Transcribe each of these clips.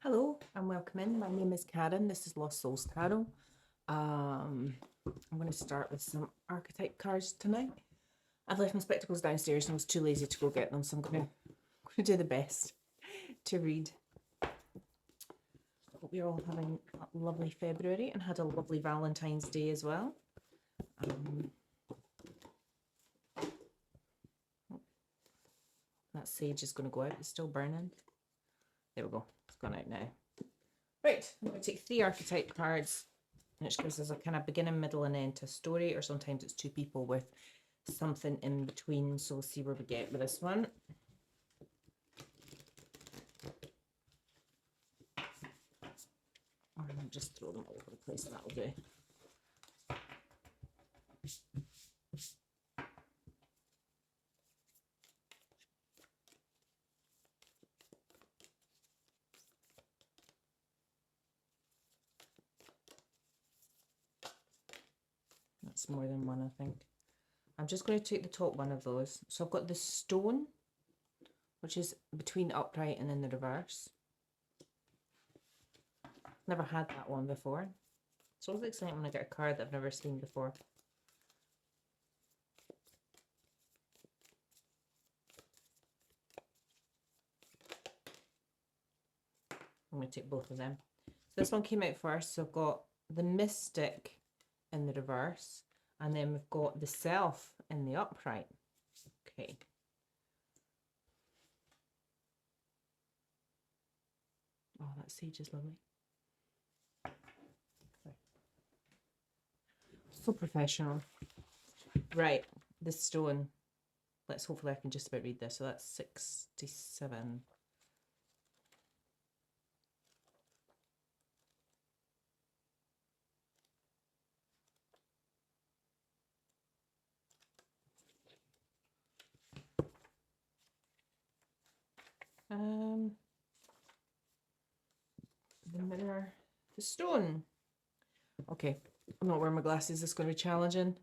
Hello and welcome in. My name is Karen. This is Lost Souls Tarot. I'm going to start with some archetype cards tonight. I've left my spectacles downstairs and I was too lazy to go get them, so I'm going to do the best to read. Hope you're all having a lovely February and had a lovely Valentine's Day as well. That sage is going to go out. It's still burning. There we go. It's gone out now. Right, I'm going to take 3 archetype cards, which gives us a kind of beginning, middle, and end to a story, or sometimes it's 2 people with something in between. So we'll see where we get with this one. Or I'll just throw them all over the place, that'll do. That's more than one, I think. I'm just going to take the top one of those. So I've got the stone, which is between upright and in the reverse. Never had that one before. It's always exciting when I get a card that I've never seen before. I'm going to take both of them. So this one came out first. So I've got the mystic in the reverse, and then we've got the self in the upright. Okay. Oh, that sage is lovely. So professional. Right, the stone. Let's hopefully I can just about read this. So that's 67. The mirror, the stone. Okay, I'm not wearing my glasses. This is going to be challenging.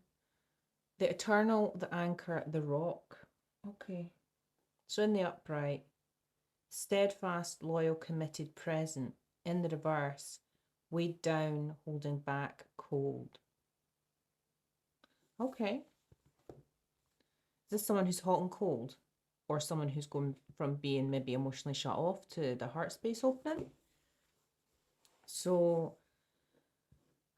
The eternal, the anchor, the rock. Okay. So in the upright, steadfast, loyal, committed, present. In the reverse, weighed down, holding back, cold. Okay. Is this someone who's hot and cold? Or someone who's going from being maybe emotionally shut off to the heart space opening? So,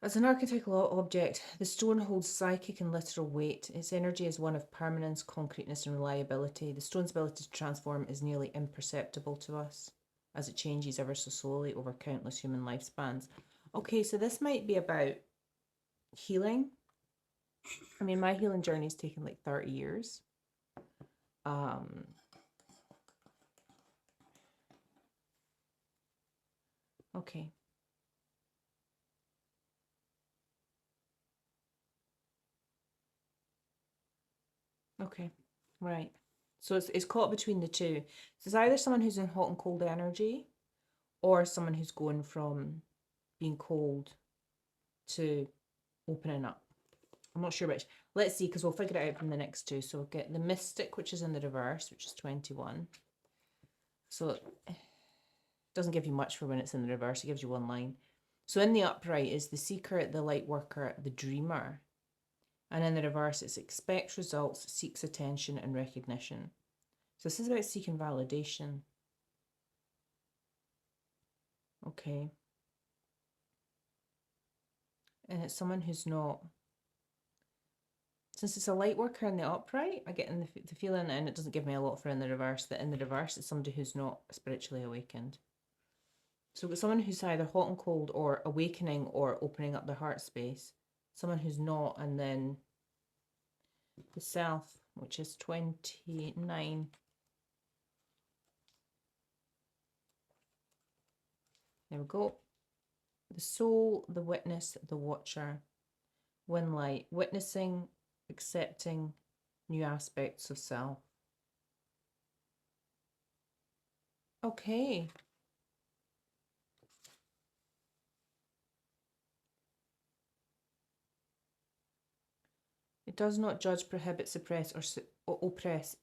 as an archetypal object, the stone holds psychic and literal weight. Its energy is one of permanence, concreteness, and reliability. The stone's ability to transform is nearly imperceptible to us, as it changes ever so slowly over countless human lifespans. Okay, so this might be about healing. I mean, my healing journey's taken like 30 years. Okay. Okay, right. So it's caught between the two. So it's either someone who's in hot and cold energy, or someone who's going from being cold to opening up. I'm not sure which. Let's see, because we'll figure it out from the next two. So we'll get the mystic, which is in the reverse, which is 21. So it doesn't give you much for when it's in the reverse. It gives you one line. So in the upright is the seeker, the light worker, the dreamer. And in the reverse, it's expects results, seeks attention and recognition. So this is about seeking validation. Okay. And it's someone who's not, since it's a light worker in the upright, I get in the feeling, and it doesn't give me a lot for in the reverse, that in the reverse it's somebody who's not spiritually awakened. So we've got someone who's either hot and cold or awakening or opening up their heart space. Someone who's not, and then the self, which is 29. There we go. The soul, the witness, the watcher. Win light, witnessing, accepting new aspects of self. Okay. It does not judge, prohibit, suppress, or oppress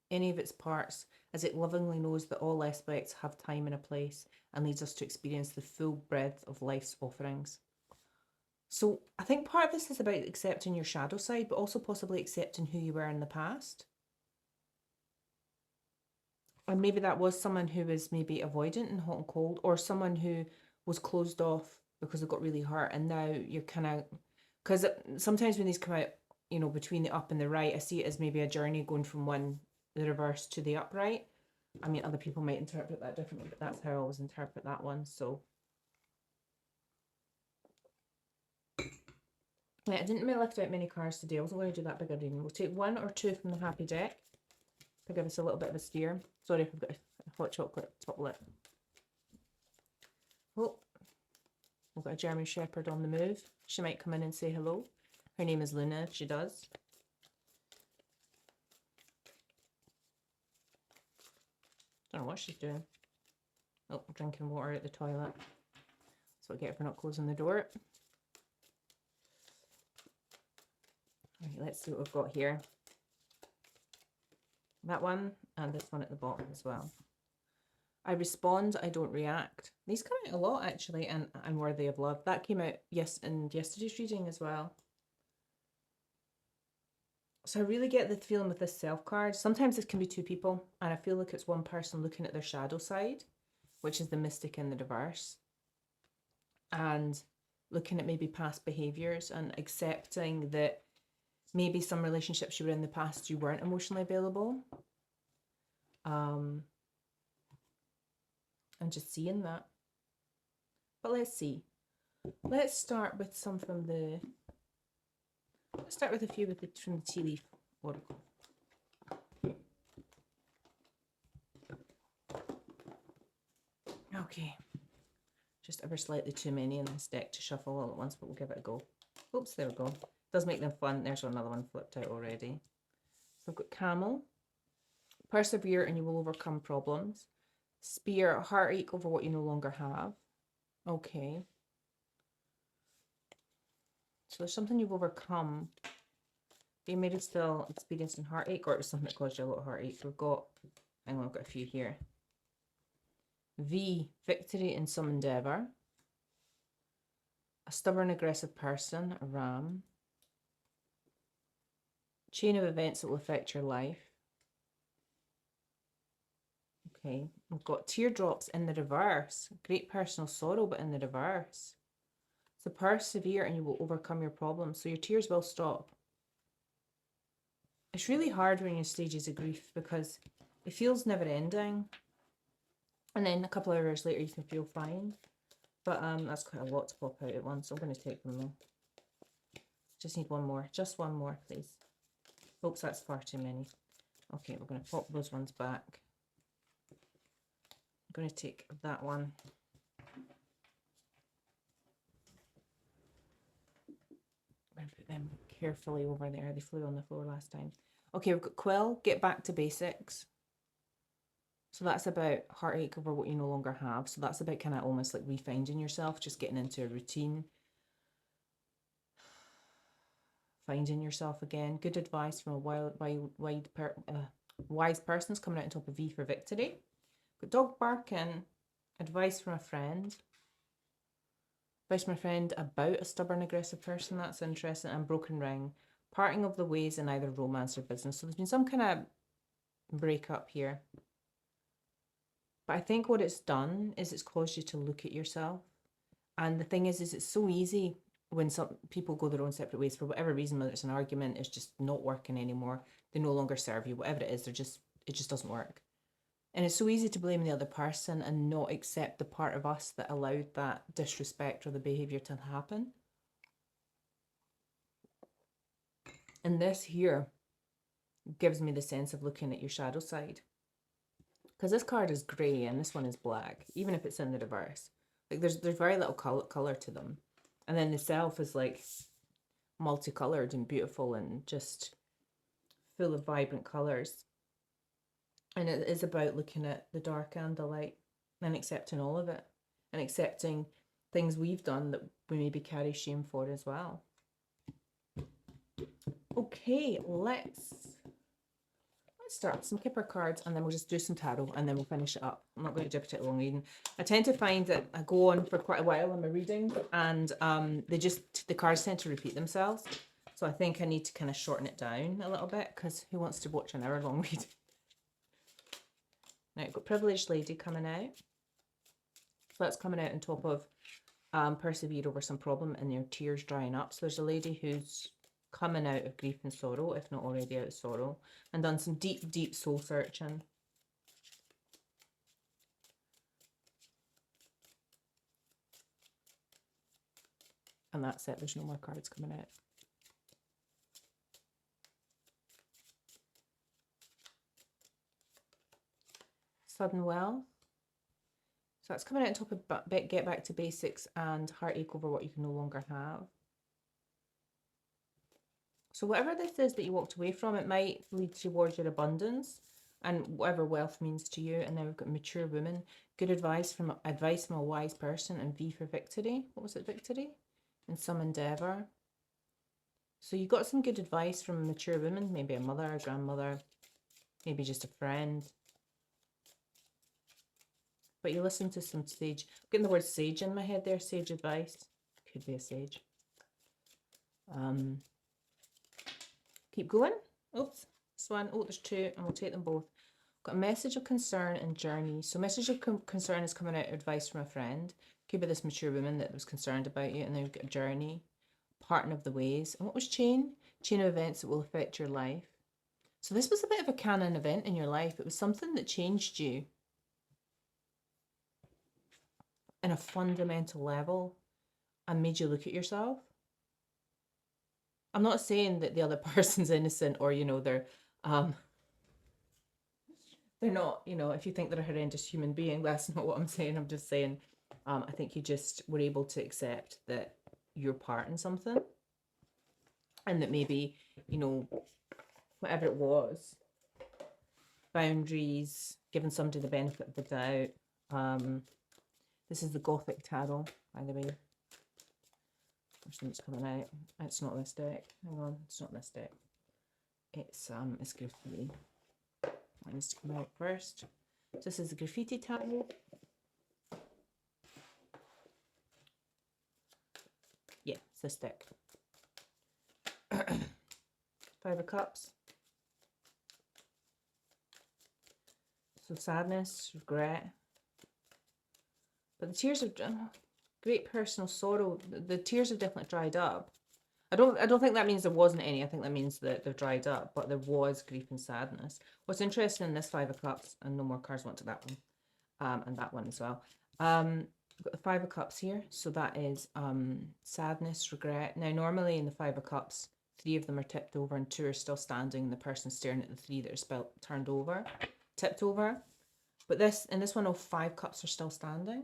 any of its parts, as it lovingly knows that all aspects have time and a place and leads us to experience the full breadth of life's offerings. So I think part of this is about accepting your shadow side, but also possibly accepting who you were in the past. And maybe that was someone who was maybe avoidant and hot and cold, or someone who was closed off because they got really hurt. And now you're kind of, because sometimes when these come out, you know, between the up and the right, I see it as maybe a journey going from the reverse to the upright. I mean, other people might interpret that differently, but that's how I always interpret that one. So yeah, I didn't really lift out many cards today. I wasn't going to do that big a reading. We'll take one or two from the happy deck to give us a little bit of a steer. Sorry if I've got a hot chocolate top lip. Oh, we've got a German Shepherd on the move. She might come in and say hello. Her name is Luna if she does. Don't know what she's doing. Oh, drinking water at the toilet. That's what I get for not closing the door. Right, let's see what we've got here. That one and this one at the bottom as well. I respond, I don't react. These come out a lot actually, and I'm worthy of love. That came out in yesterday's reading as well. So I really get the feeling with this self card. Sometimes this can be two people, and I feel like it's one person looking at their shadow side, which is the mystic and the diverse, and looking at maybe past behaviors and accepting that maybe some relationships you were in the past you weren't emotionally available. And just seeing that. But let's see. Let's start with some from the. Let's start with a few from the tea leaf oracle. Okay. Just ever slightly too many in this deck to shuffle all at once, but we'll give it a go. Oops, there we go. Does make them fun. There's another one flipped out already. So I've got Camel. Persevere and you will overcome problems. Spear, heartache over what you no longer have. Okay. So there's something you've overcome. You maybe still experiencing heartache, or it was something that caused you a lot of heartache. We've got, hang on, I've got a few here. V, victory in some endeavor. A stubborn, aggressive person, a ram. Chain of events that will affect your life. Okay, we've got teardrops in the reverse. Great personal sorrow, but in the reverse. So persevere and you will overcome your problems. So your tears will stop. It's really hard when you're in stages of grief because it feels never ending. And then a couple of hours later you can feel fine. But that's quite a lot to pop out at once. So I'm going to take them though. Just need one more. Just one more, please. Oops, that's far too many. Okay, we're going to pop those ones back. I'm going to take that one. I'm going to put them carefully over there. They flew on the floor last time. Okay, we've got Quill, get back to basics. So that's about heartache over what you no longer have. So that's about kind of almost like refinding yourself, just getting into a routine. Finding yourself again. Good advice from a wise person is coming out on top of V for victory. Got dog barking. Advice from a friend. Advice from a friend about a stubborn, aggressive person. That's interesting. And broken ring. Parting of the ways in either romance or business. So there's been some kind of breakup here. But I think what it's done is it's caused you to look at yourself. And the thing is it's so easy when some people go their own separate ways for whatever reason, whether it's an argument, it's just not working anymore. They no longer serve you, whatever it is, it just doesn't work. And it's so easy to blame the other person and not accept the part of us that allowed that disrespect or the behavior to happen. And this here gives me the sense of looking at your shadow side. Because this card is grey and this one is black, even if it's in the reverse. Like there's very little color to them. And then the self is like multicolored and beautiful and just full of vibrant colors. And it is about looking at the dark and the light and accepting all of it. And accepting things we've done that we maybe carry shame for as well. Okay, let's start some Kipper cards and then we'll just do some tarot and then we'll finish it up. I'm not going to do a particular long reading. I tend to find that I go on for quite a while in my reading and the cards tend to repeat themselves. So I think I need to kind of shorten it down a little bit because who wants to watch an hour long reading? Now I've got Privileged Lady coming out. So that's coming out on top of persevere over some problem and your tears drying up. So there's a lady who's coming out of grief and sorrow, if not already out of sorrow, and done some deep, deep soul searching. And that's it, there's no more cards coming out. Sudden wealth. So that's coming out on top of get back to basics and heartache over what you can no longer have. So whatever this is that you walked away from, it might lead towards your abundance and whatever wealth means to you. And then we've got mature woman, good advice from a wise person, and V for victory. What was it, victory? And some endeavor. So you got some good advice from a mature woman, maybe a mother, a grandmother, maybe just a friend. But you listen to some sage. I'm getting the word sage in my head there, sage advice. Could be a sage. Keep going. Oops, this one. Oh, there's two, and we'll take them both. Got a message of concern and journey. So message of concern is coming out of advice from a friend. Could be this mature woman that was concerned about you, and then we've got a journey, parting of the ways. And what was chain? Chain of events that will affect your life. So this was a bit of a canon event in your life. It was something that changed you in a fundamental level and made you look at yourself. I'm not saying that the other person's innocent or, they're not, if you think they're a horrendous human being, that's not what I'm saying. I'm just saying, I think you just were able to accept that you're part in something and that maybe, whatever it was, boundaries, giving somebody the benefit of the doubt. This is the Gothic Tarot, by the way. Something's coming out. It's not this deck. Hang on, it's not this deck. It's graffiti. That needs to come out first. So this is the Graffiti Tarot. Yeah, it's this deck. Five of Cups. So sadness, regret. But the tears of great personal sorrow. The tears have definitely dried up. I don't think that means there wasn't any. I think that means that they've dried up, but there was grief and sadness. What's interesting in this Five of Cups, and no more cards went to that one, and that one as well. We've got the Five of Cups here, so that is sadness, regret. Now, normally in the Five of Cups, three of them are tipped over and two are still standing, and the person's staring at the three that are tipped over. But in this one, all five cups are still standing,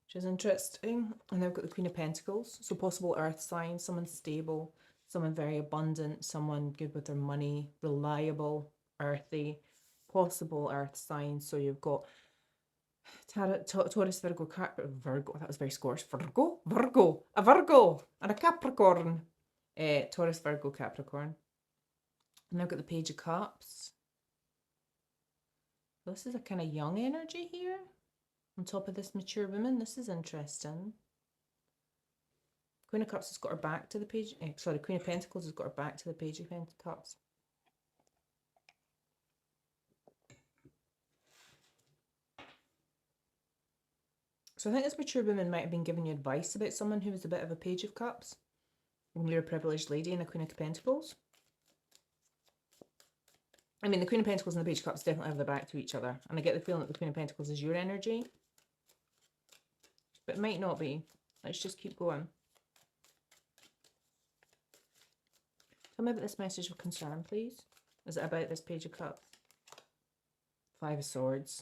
which is interesting. And then we've got the Queen of Pentacles. So possible earth sign, someone stable, someone very abundant, someone good with their money, reliable, earthy, possible earth sign. So you've got Taurus, Virgo, Virgo, that was very scorched. A Virgo, and a Capricorn. Taurus, Virgo, Capricorn. And I've got the Page of Cups. This is a kind of young energy here. On top of this mature woman, this is interesting. Queen of Cups has got her back to the page. Queen of Pentacles has got her back to the Page of Cups. So I think this mature woman might have been giving you advice about someone who was a bit of a Page of Cups. And you're a privileged lady and a Queen of Pentacles. I mean, the Queen of Pentacles and the Page of Cups definitely have their back to each other. And I get the feeling that the Queen of Pentacles is your energy. But it might not be. Let's just keep going. Tell me about this message of concern, please. Is it about this Page of Cups? Five of Swords.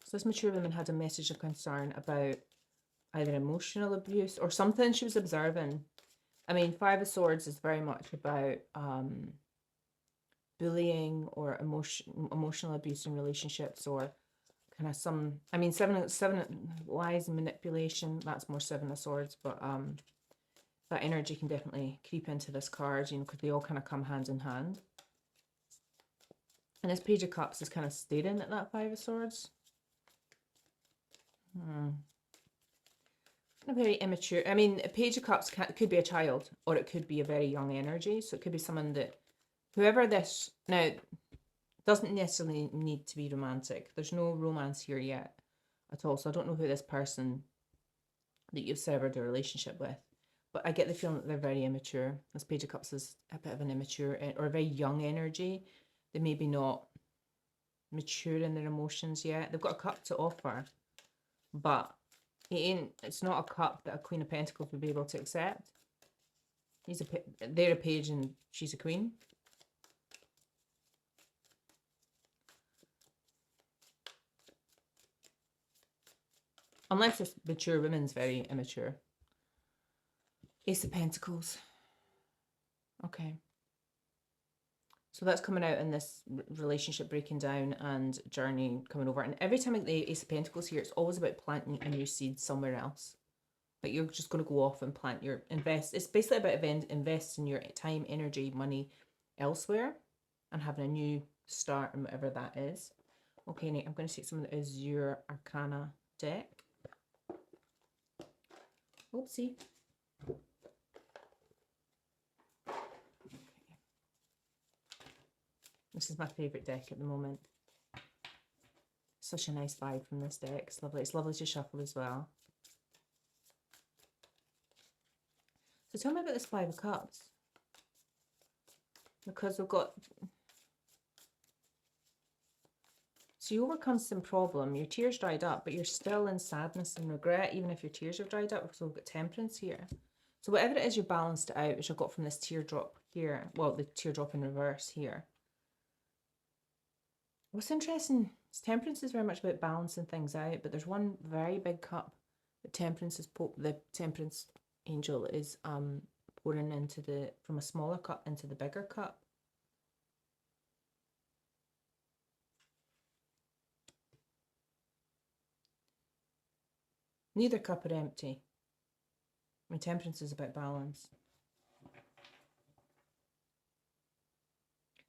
So this mature woman had a message of concern about either emotional abuse or something she was observing. I mean, Five of Swords is very much about bullying or emotional abuse in relationships, or kind of seven lies and manipulation. That's more Seven of Swords, but that energy can definitely creep into this card, you know, because they all kind of come hand in hand. And this Page of Cups is kind of staring at that Five of Swords. A very immature. I mean, a Page of Cups could be a child, or it could be a very young energy. So it could be someone that, whoever this, now, doesn't necessarily need to be romantic. There's no romance here yet at all. So I don't know who this person that you've severed a relationship with. But I get the feeling that they're very immature. This Page of Cups is a bit of an immature or a very young energy. They maybe not mature in their emotions yet. They've got a cup to offer, but it's not a cup that a Queen of Pentacles would be able to accept. They're a page and she's a queen. Unless this mature woman's very immature. Ace of Pentacles. Okay. So that's coming out in this relationship breaking down and journey coming over. And every time I get the Ace of Pentacles here, it's always about planting a new seed somewhere else. Like you're just going to go off and plant your invest. It's basically about investing your time, energy, money elsewhere and having a new start and whatever that is. Okay, Nate, I'm going to take some of the Azure Arcana deck. Oopsie. This is my favourite deck at the moment. Such a nice vibe from this deck. It's lovely. It's lovely to shuffle as well. So tell me about this Five of Cups. Because we've got... So you overcome some problem. Your tears dried up, but you're still in sadness and regret, even if your tears have dried up, because we've got Temperance here. So whatever it is, you balanced it out, which I got from this teardrop here. Well, the teardrop in reverse here. What's interesting is Temperance is very much about balancing things out, but there's one very big cup that Temperance is the Temperance angel is pouring into from a smaller cup into the bigger cup. Neither cup are empty. I mean, Temperance is about balance.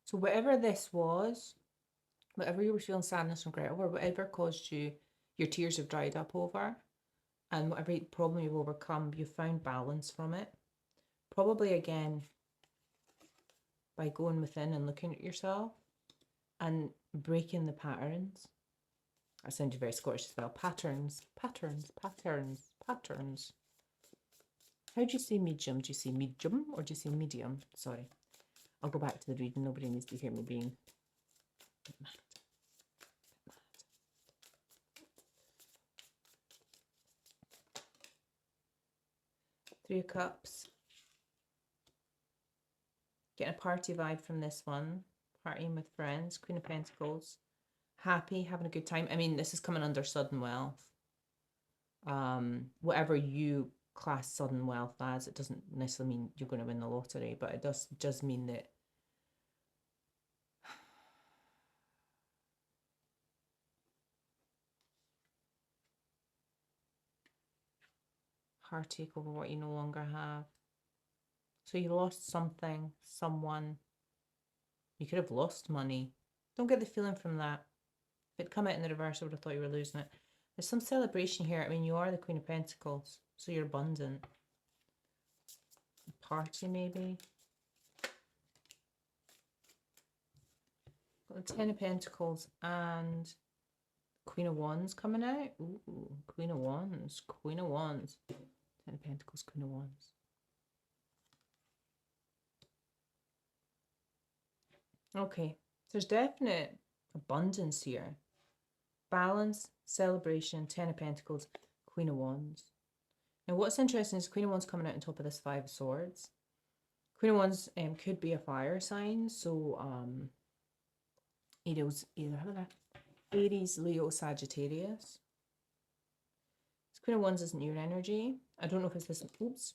So whatever this was, whatever you were feeling sadness and regret over, whatever caused you, your tears have dried up over, and whatever problem you've overcome, you've found balance from it. Probably again, by going within and looking at yourself and breaking the patterns. I sounded very Scottish as well. Patterns, patterns, patterns, patterns. How do you say medium? Do you say medium or do you say medium? Sorry. I'll go back to the reading. Nobody needs to hear me being mad. Three of Cups. Getting a party vibe from this one. Partying with friends. Queen of Pentacles. Happy, having a good time. I mean, this is coming under sudden wealth. Whatever you class sudden wealth as, it doesn't necessarily mean you're going to win the lottery, but it does mean that heartache over what you no longer have. So you lost something, someone. You could have lost money. Don't get the feeling from that. If it'd come out in the reverse, I would have thought you were losing it. There's some celebration here. I mean, you are the Queen of Pentacles, so you're abundant. A party, maybe. Got the Ten of Pentacles and Queen of Wands coming out. Ooh, Queen of Wands, Queen of Wands. Ten of Pentacles, Queen of Wands. Okay, there's definite abundance here. Balance, celebration, Ten of Pentacles, Queen of Wands. Now what's interesting is Queen of Wands coming out on top of this Five of Swords. Queen of Wands could be a fire sign, so Aries, Leo, Sagittarius. This Queen of Wands isn't your energy. I don't know if it's this, oops.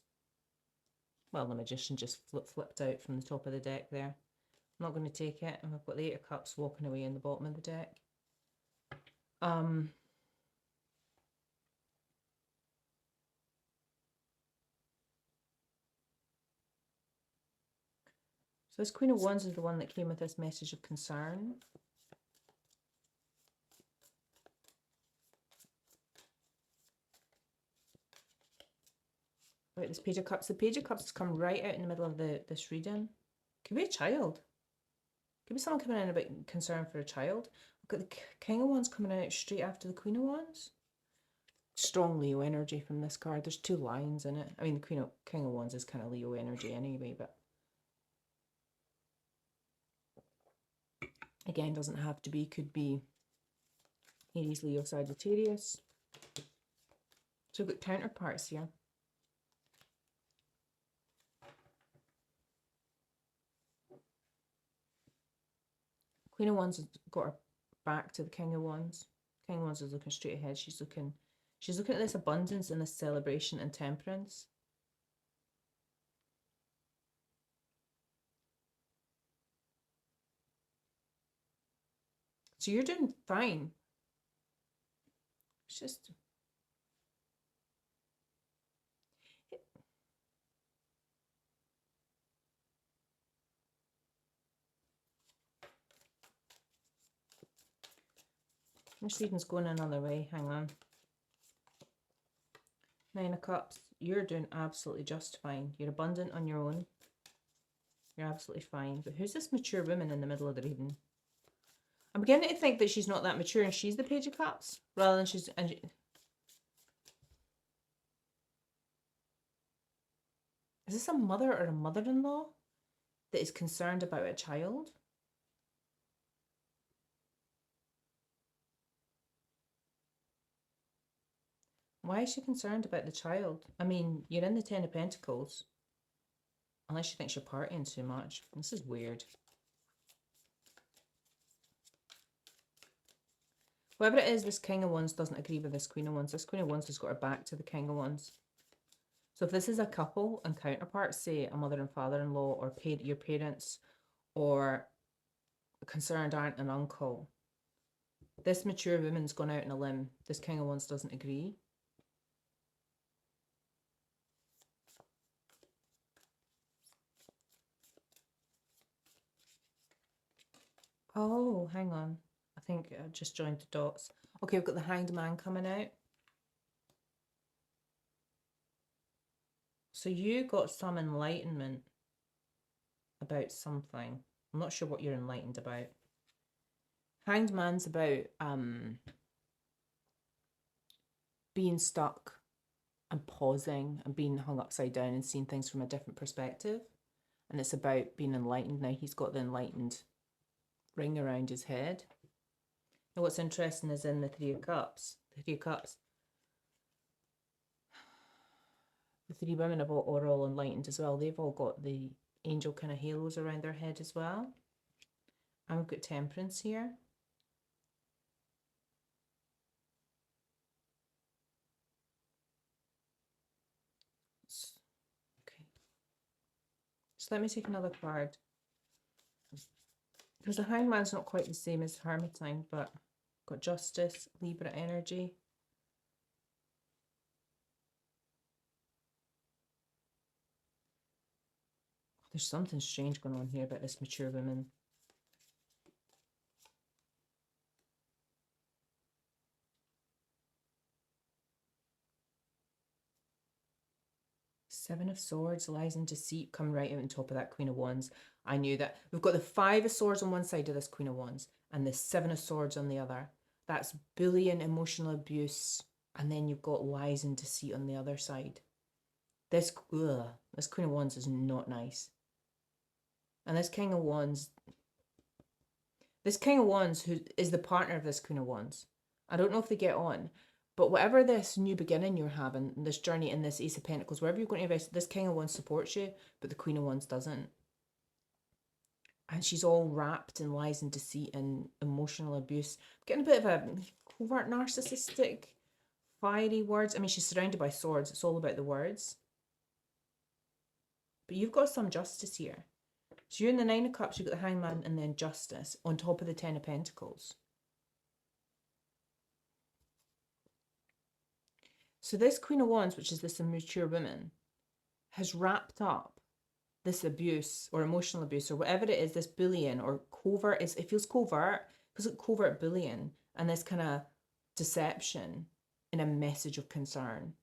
Well, the Magician just flipped out from the top of the deck there. I'm not going to take it, and I've got the Eight of Cups walking away in the bottom of the deck. So this Queen of Wands is the one that came with this message of concern. Right, this Page of Cups. The Page of Cups has come right out in the middle of this reading. Could be a child. Could be someone coming in about concern for a child. I've got the King of Wands coming out straight after the Queen of Wands. Strong Leo energy from this card. There's 2 lines in it. I mean, the King of Wands is kind of Leo energy anyway, but again, doesn't have to be. Could be Aries, Leo, Sagittarius. So we've got counterparts here. Queen of Wands has got her back to the King of Wands. King of Wands is looking straight ahead. She's looking at this abundance and this celebration and temperance. So you're doing fine. It's just... This reading's going another way. Hang on. 9 of Cups. You're doing absolutely just fine. You're abundant on your own. You're absolutely fine. But who's this mature woman in the middle of the reading? I'm beginning to think that she's not that mature and she's the Page of Cups rather than she's... Is this a mother or a mother-in-law that is concerned about a child? Why is she concerned about the child? I mean, you're in the 10 of Pentacles. Unless she thinks you're partying too much. This is weird. Whoever it is, this King of Wands doesn't agree with this Queen of Wands. This Queen of Wands has got her back to the King of Wands. So if this is a couple and counterparts, say a mother and father-in-law or your parents or a concerned aunt and uncle, this mature woman's gone out on a limb. This King of Wands doesn't agree. Oh, hang on. I think I just joined the dots. Okay, we've got the Hanged Man coming out. So you got some enlightenment about something. I'm not sure what you're enlightened about. Hanged Man's about being stuck and pausing and being hung upside down and seeing things from a different perspective. And it's about being enlightened. Now he's got the enlightened ring around his head. Now what's interesting is in the Three of Cups. The Three of Cups. The 3 women are all enlightened as well. They've all got the angel kind of halos around their head as well. And we've got Temperance here. Okay. So let me take another card. Because the Hanged Man's not quite the same as Hermitine, but got Justice, Libra energy. There's something strange going on here about this mature woman. Seven of Swords, lies and deceit come right out on top of that Queen of Wands. I knew that. We've got the 5 of Swords on one side of this Queen of Wands and the 7 of Swords on the other. That's bullying, emotional abuse, and then you've got lies and deceit on the other side. This Queen of Wands is not nice. And this King of Wands who is the partner of this Queen of Wands. I don't know if they get on, but whatever this new beginning you're having, this journey in this Ace of Pentacles, wherever you're going to invest, this King of Wands supports you, but the Queen of Wands doesn't. And she's all wrapped in lies and deceit and emotional abuse. Getting a bit of a covert narcissistic, fiery words. I mean, she's surrounded by swords. It's all about the words. But you've got some justice here. So you're in the 9 of Cups, you've got the Hanged Man and then Justice on top of the 10 of Pentacles. So this Queen of Wands, which is this immature woman, has wrapped up this abuse or emotional abuse or whatever it is, this bullying or covert, it feels covert, it feels like covert bullying and this kind of deception in a message of concern.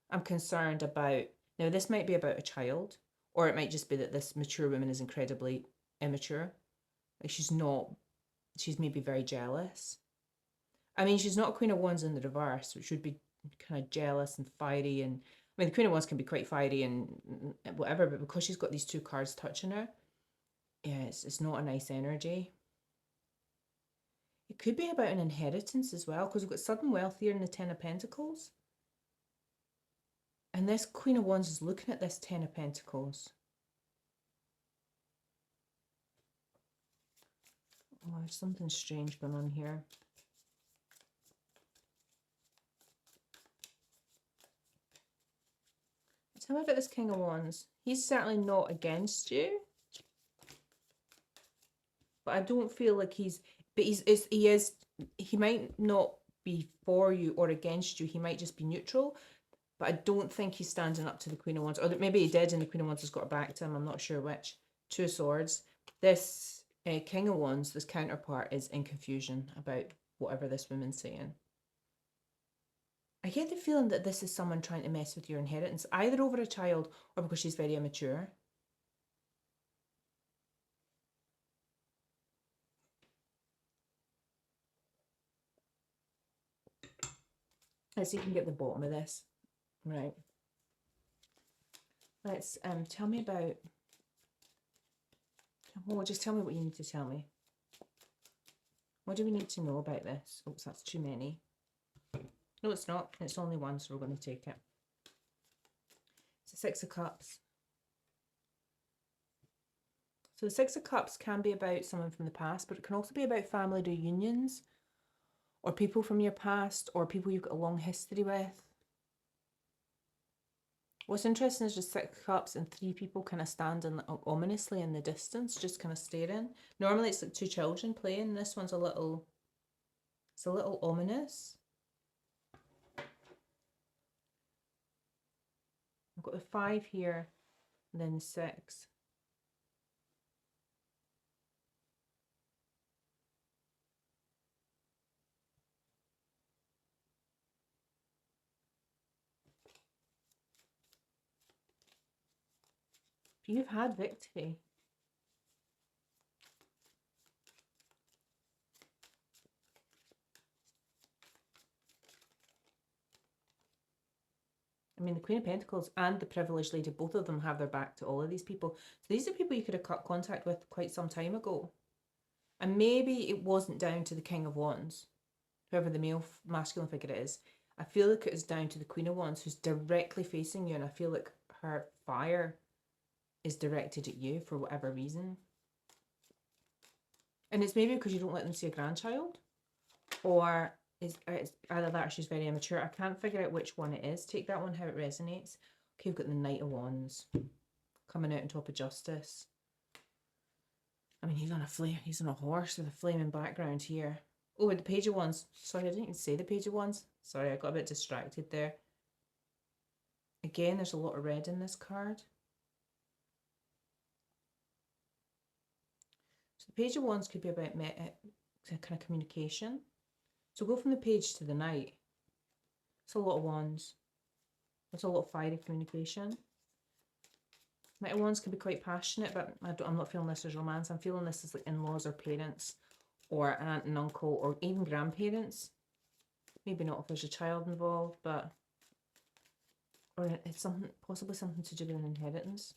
I'm concerned about, now this might be about a child, or it might just be that this mature woman is incredibly immature. Like she's maybe very jealous. I mean, she's not a Queen of Wands in the reverse, which would be kind of jealous and fiery. And I mean, the Queen of Wands can be quite fiery and whatever, but because she's got these two cards touching her, yeah, it's not a nice energy. It could be about an inheritance as well, because we've got sudden wealth here in the Ten of Pentacles. And this Queen of Wands is looking at this Ten of Pentacles. Oh, there's something strange going on here. Tell me about this King of Wands. He's certainly not against you. But I don't feel like he might not be for you or against you. He might just be neutral. But I don't think he's standing up to the Queen of Wands. Or maybe he did and the Queen of Wands has got her back to him. I'm not sure which. Two of Swords. This King of Wands, this counterpart, is in confusion about whatever this woman's saying. I get the feeling that this is someone trying to mess with your inheritance, either over a child or because she's very immature. Let's see if we can get the bottom of this. Right. Let's tell me about. Oh, just tell me what you need to tell me. What do we need to know about this? Oops, that's too many. No, it's not. It's only one, so we're going to take it. It's the Six of Cups. So the Six of Cups can be about someone from the past, but it can also be about family reunions or people from your past or people you've got a long history with. What's interesting is just Six of Cups and three people kind of standing ominously in the distance, just kind of staring. Normally it's like two children playing. This one's it's a little ominous. I've got the 5 here and then the 6. You've had victory. I mean, the Queen of Pentacles and the Privileged Lady, both of them have their back to all of these people. So these are people you could have cut contact with quite some time ago. And maybe it wasn't down to the King of Wands, whoever the masculine figure it is. I feel like it is down to the Queen of Wands, who's directly facing you, and I feel like her fire is directed at you for whatever reason. And it's maybe because you don't let them see a grandchild, or it's either that or she's very immature. I can't figure out which one it is. Take that one how it resonates. Okay, we've got the Knight of Wands coming out on top of Justice. I mean, he's on a horse with a flaming background here. Oh, with the Page of Wands. Sorry, I didn't even say the Page of Wands. Sorry, I got a bit distracted there. Again, there's a lot of red in this card. So the Page of Wands could be about kind of communication. So go from the Page to the Knight. It's a lot of wands. There's a lot of fiery communication. Knight of Wands can be quite passionate, but I'm not feeling this as romance. I'm feeling this as like in-laws or parents or an aunt and uncle or even grandparents. Maybe not if there's a child involved, but or it's possibly something to do with an inheritance.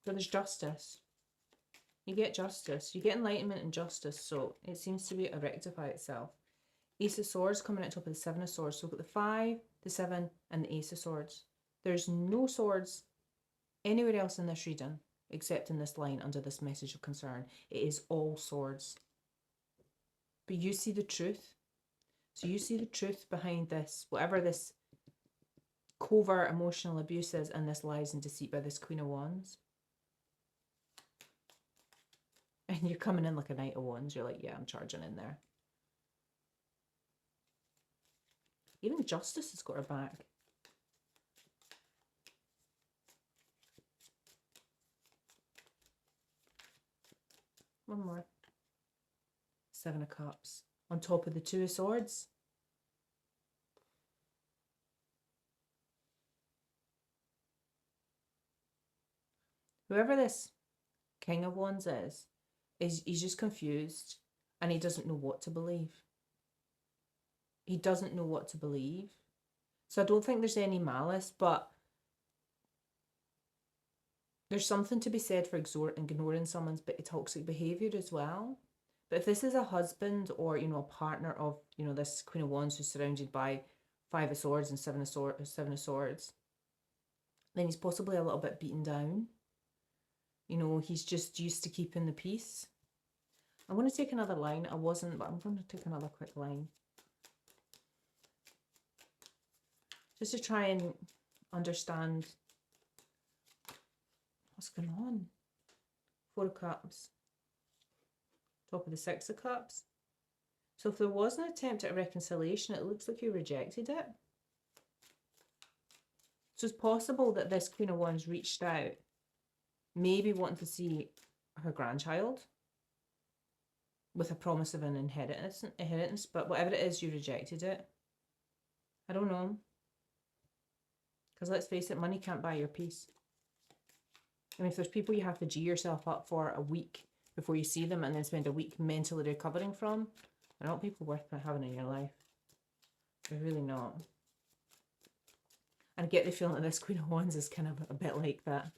But there's justice. You get justice. You get enlightenment and justice, so it seems to be rectify itself. Ace of Swords coming at top of the 7 of Swords. So we've got the 5, the 7, and the Ace of Swords. There's no swords anywhere else in this reading except in this line under this message of concern. It is all swords. But you see the truth. So you see the truth behind this, whatever this covert emotional abuse is, and this lies and deceit by this Queen of Wands. And you're coming in like a Knight of Wands. You're like, yeah, I'm charging in there. Even Justice has got her back. One more. Seven of Cups. On top of the Two of Swords. Whoever this King of Wands is he's just confused and he doesn't know what to believe. He doesn't know what to believe. So I don't think there's any malice, but there's something to be said for ignoring someone's toxic behaviour as well. But if this is a husband or, you know, a partner of, you know, this Queen of Wands who's surrounded by Five of Swords and Seven of Swords, then he's possibly a little bit beaten down. You know, he's just used to keeping the peace. I'm going to take another line. I wasn't, but I'm going to take another quick line. Just to try and understand what's going on. Four of Cups. Top of the Six of Cups. So if there was an attempt at a reconciliation, it looks like you rejected it. So it's possible that this Queen of Wands reached out, maybe wanting to see her grandchild with a promise of an inheritance, but whatever it is, you rejected it. I don't know. Because let's face it, money can't buy your peace. I mean, if there's people you have to G yourself up for a week before you see them and then spend a week mentally recovering from, they're not people worth having in your life. They're really not. And I get the feeling that this Queen of Wands is kind of a bit like that.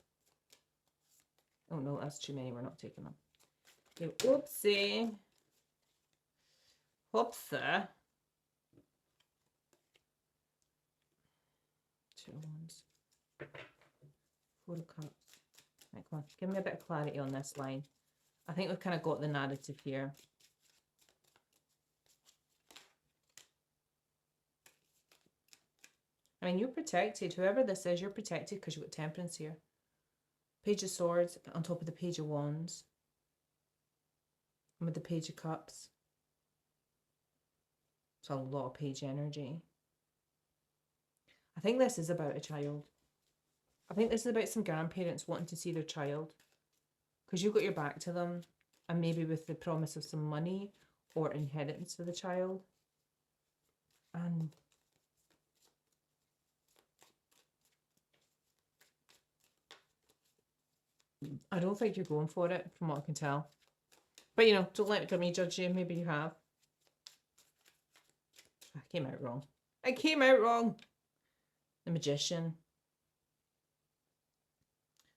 Oh no, that's too many. We're not taking them. Okay, oopsie. Hoopsa. Two of Wands. Four of Cups. Right, come on. Give me a bit of clarity on this line. I think we've kind of got the narrative here. I mean, you're protected. Whoever this is, you're protected because you've got Temperance here. Page of Swords on top of the Page of Wands. And with the Page of Cups. It's a lot of page energy. I think this is about a child. I think this is about some grandparents wanting to see their child. Because you've got your back to them. And maybe with the promise of some money or inheritance for the child. And I don't think you're going for it, from what I can tell. But, you know, don't let me judge you. Maybe you have. I came out wrong. I came out wrong. The Magician.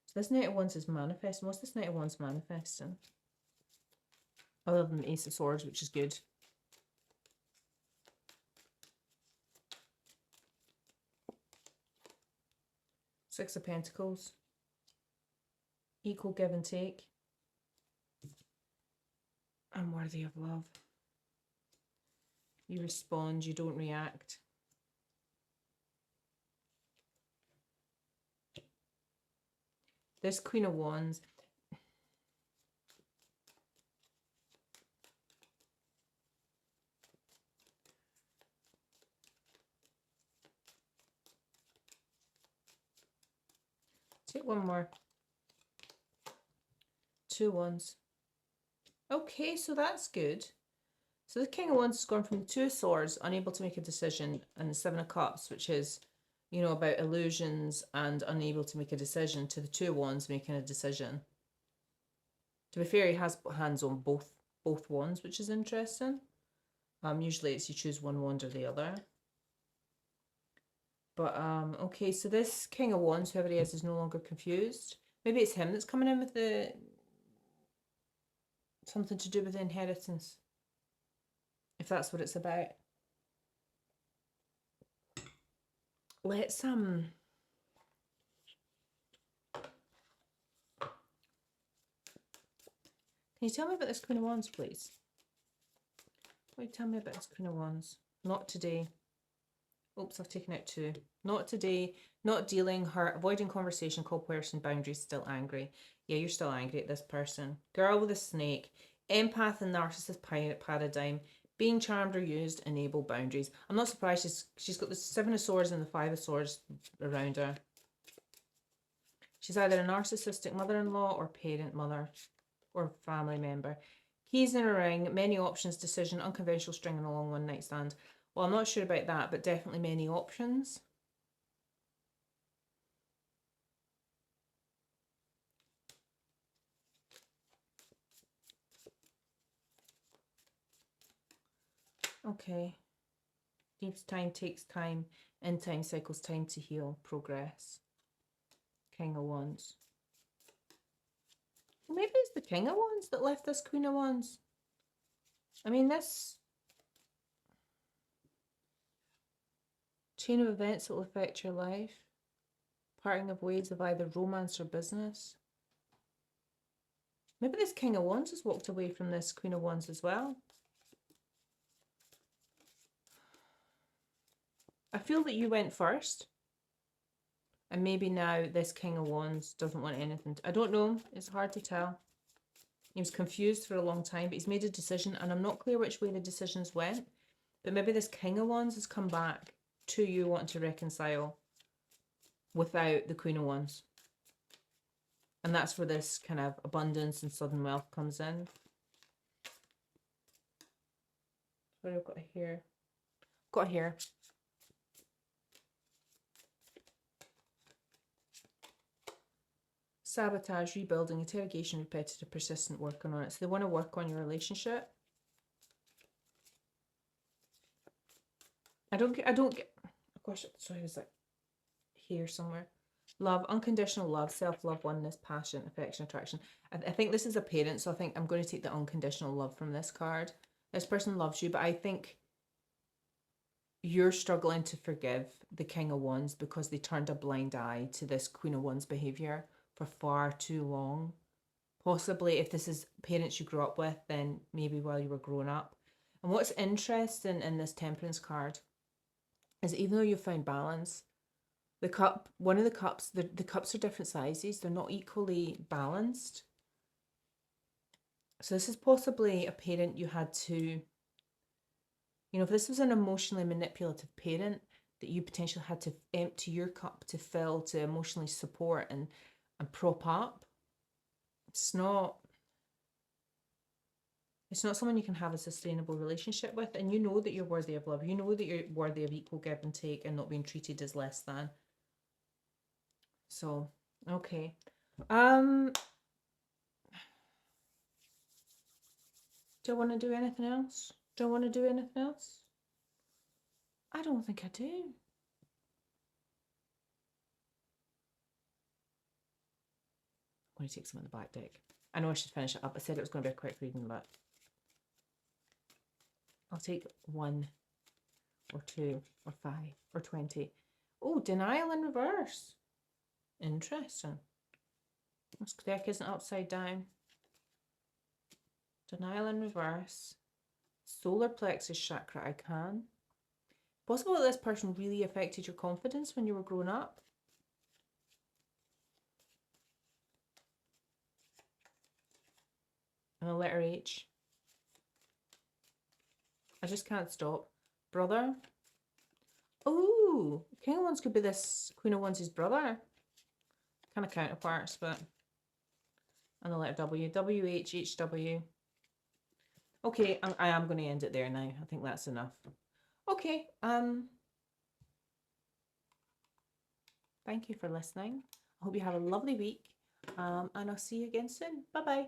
So this Knight of Wands is manifesting. What's this Knight of Wands manifesting? Other than the Ace of Swords, which is good. Six of Pentacles. Equal give and take. I'm worthy of love. You respond, you don't react. This Queen of Wands. Take one more. Two Wands. Okay, so that's good. So the King of Wands has gone from the Two of Swords, unable to make a decision, and the Seven of Cups, which is, you know, about illusions and unable to make a decision, to the Two of Wands making a decision. To be fair, he has hands on both wands, which is interesting. Usually it's you choose one wand or the other. But okay, so this King of Wands, whoever he is no longer confused. Maybe it's him that's coming in with the something to do with the inheritance. If that's what it's about. Let's Can you tell me about this Queen of Wands, please? Will you tell me about this Queen of Wands? Not today. Oops, I've taken out two. Not today. Not dealing, hurt, avoiding conversation, cold person, boundaries, still angry. Yeah, you're still angry at this person. Girl with a snake. Empath and narcissist paradigm. Being charmed or used, enable boundaries. I'm not surprised she's got the Seven of Swords and the Five of Swords around her. She's either a narcissistic mother-in-law or parent mother or family member. Keys in a ring, many options, decision, unconventional string and a long one-night stand. Well, I'm not sure about that, but definitely many options. Okay. Needs time, takes time, in time cycles, time to heal, progress. King of Wands. Well, maybe it's the King of Wands that left this Queen of Wands. I mean, this chain of events that will affect your life. Parting of ways of either romance or business. Maybe this King of Wands has walked away from this Queen of Wands as well. I feel that you went first. And maybe now this King of Wands doesn't want anything. I don't know. It's hard to tell. He was confused for a long time, but he's made a decision. And I'm not clear which way the decisions went. But maybe this King of Wands has come back to you wanting to reconcile without the Queen of Wands. And that's where this kind of abundance and sudden wealth comes in. Sorry, I've got a hair. Got a hair. Sabotage, rebuilding, interrogation, repetitive, persistent, working on it. So they want to work on your relationship. I don't get, oh gosh, sorry, it was like here somewhere. Love, unconditional love, self-love, oneness, passion, affection, attraction. I think this is a parent, so I think I'm going to take the unconditional love from this card. This person loves you, but I think you're struggling to forgive the King of Wands because they turned a blind eye to this Queen of Wands behaviour for far too long. Possibly if this is parents you grew up with, then maybe while you were growing up. And what's interesting in this Temperance card is that even though you've found balance, the cup, one of the cups, the cups are different sizes. They're not equally balanced. So this is possibly a parent you had to, you know, if this was an emotionally manipulative parent that you potentially had to empty your cup to fill, to emotionally support and prop up, it's not someone you can have a sustainable relationship with. And you know that you're worthy of love. You know that you're worthy of equal give and take and not being treated as less than. So, okay. Do I want to do anything else? Do I want to do anything else? I don't think I do. I'm going to take some of the back deck. I know I should finish it up. I said it was going to be a quick reading, but I'll take 1 or 2 or 5 or 20. Oh, denial in reverse. Interesting. This deck isn't upside down. Denial in reverse. Solar plexus chakra, I can. Possible that this person really affected your confidence when you were growing up. And a letter H. I just can't stop. Brother. Oh, King of Wands could be this Queen of Wands' brother. Kind of counterparts, but. And the letter W. WH, HW. Okay, I am going to end it there now. I think that's enough. Okay, thank you for listening. I hope you have a lovely week, and I'll see you again soon. Bye-bye.